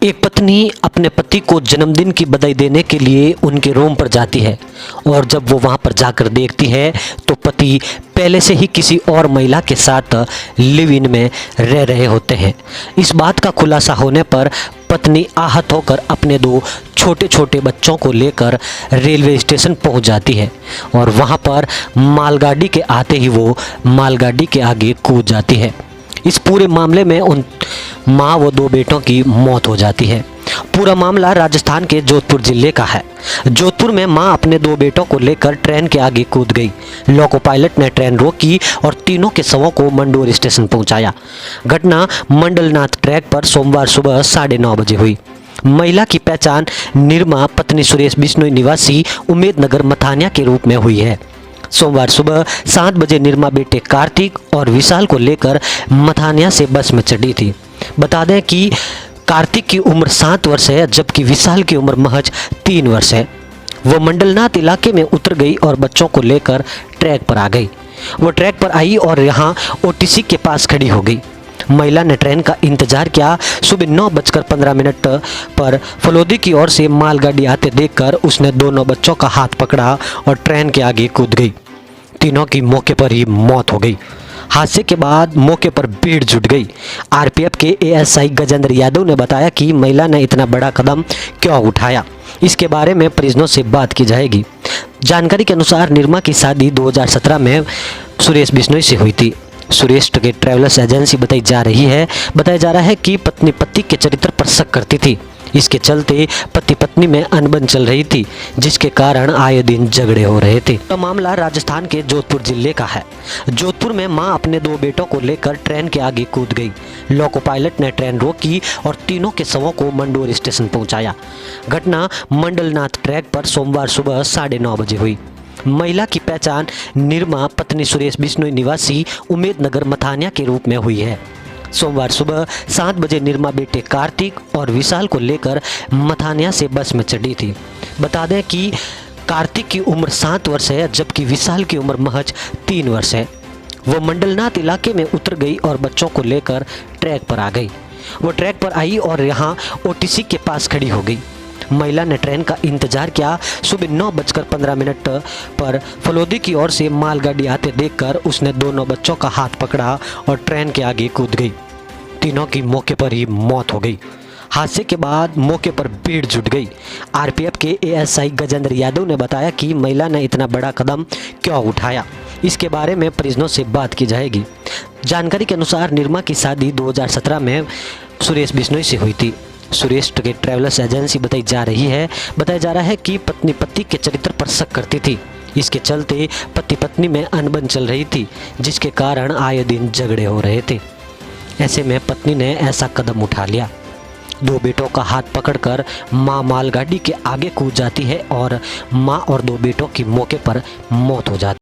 एक पत्नी अपने पति को जन्मदिन की बधाई देने के लिए उनके रूम पर जाती है और जब वो वहां पर जाकर देखती है तो पति पहले से ही किसी और महिला के साथ लिव इन में रह रहे होते हैं। इस बात का खुलासा होने पर पत्नी आहत होकर अपने दो छोटे छोटे बच्चों को लेकर रेलवे स्टेशन पहुंच जाती है और वहां पर मालगाड़ी के आते ही वो मालगाड़ी के आगे कूद जाती है। इस पूरे मामले में उन माँ व दो बेटों की मौत हो जाती है। पूरा मामला राजस्थान के जोधपुर जिले का है। जोधपुर में मां अपने दो बेटों को लेकर ट्रेन के आगे कूद गई। लोको पायलट ने ट्रेन रोकी और तीनों के शवों को मंडोर स्टेशन पहुंचाया। घटना मंडलनाथ ट्रैक पर सोमवार सुबह 9:30 बजे हुई। महिला की पहचान निर्मा पत्नी सुरेश बिश्नोई निवासी उम्मेदनगर मथानिया के रूप में हुई है। सोमवार सुबह 7 बजे निर्मा बेटे कार्तिक और विशाल को लेकर मथानिया से बस में चढ़ी थी। बता दें कि कार्तिक की उम्र 7 वर्ष है जबकि विशाल की उम्र महज 3 वर्ष है। वो मंडलनाथ इलाके में उतर गई और बच्चों को लेकर ट्रैक पर आ गई। वो ट्रैक पर आई और यहाँ ओटीसी के पास खड़ी हो गई। महिला ने ट्रेन का इंतजार किया। सुबह 9:15 पर फलोदी की ओर से मालगाड़ी आते देखकर उसने दोनों बच्चों का हाथ पकड़ा और ट्रेन के आगे कूद गई। तीनों की मौके पर ही मौत हो गई। हादसे के बाद मौके पर भीड़ जुट गई। आरपीएफ के एएसआई गजेंद्र यादव ने बताया कि महिला ने इतना बड़ा कदम क्यों उठाया, इसके बारे में परिजनों से बात की जाएगी। जानकारी के अनुसार निर्मा की शादी 2017 में सुरेश बिश्नोई से हुई थी। सुरेश के ट्रैवल्स एजेंसी बताया जा रहा है कि पत्नी पति के चरित्र पर शक करती थी। इसके चलते पति पत्नी में अनबन चल रही थी जिसके कारण आए दिन झगड़े हो रहे थे। तो मामला राजस्थान के जोधपुर जिले का है। जोधपुर में मां अपने दो बेटों को लेकर ट्रेन के आगे कूद गई। लोको पायलट ने ट्रेन रोकी और तीनों के शवों को मंडोर स्टेशन पहुंचाया। घटना मंडलनाथ ट्रैक पर सोमवार सुबह 9:30 बजे हुई। महिला की पहचान निर्मा पत्नी सुरेश बिश्नोई निवासी उम्मेदनगर मथानिया के रूप में हुई है। सोमवार सुबह 7 बजे निर्मा बेटे कार्तिक और विशाल को लेकर मथानिया से बस में चढ़ी थी। बता दें कि कार्तिक की उम्र 7 वर्ष है जबकि विशाल की उम्र महज 3 वर्ष है। वो मंडलनाथ इलाके में उतर गई और बच्चों को लेकर ट्रैक पर आ गई। वो ट्रैक पर आई और यहाँ ओटीसी के पास खड़ी हो गई। महिला ने ट्रेन का इंतजार किया। सुबह 9:15 पर फलोदी की ओर से मालगाड़ी आते देखकर उसने दोनों बच्चों का हाथ पकड़ा और ट्रेन के आगे कूद गई। तीनों की मौके पर ही मौत हो गई। हादसे के बाद मौके पर भीड़ जुट गई। आरपीएफ के एएसआई गजेंद्र यादव ने बताया कि महिला ने इतना बड़ा कदम क्यों उठाया, इसके बारे में परिजनों से बात की जाएगी। जानकारी के अनुसार निर्मा की शादी 2017 में सुरेश बिश्नोई से हुई थी। सुरेश के ट्रैवल्स एजेंसी बताया जा रहा है कि पत्नी पति के चरित्र पर शक करती थी। इसके चलते पति पत्नी में अनबन चल रही थी जिसके कारण आए दिन झगड़े हो रहे थे। ऐसे में पत्नी ने ऐसा कदम उठा लिया। दो बेटों का हाथ पकड़कर मां मालगाड़ी के आगे कूद जाती है और मां और दो बेटों की मौके पर मौत हो जाती है।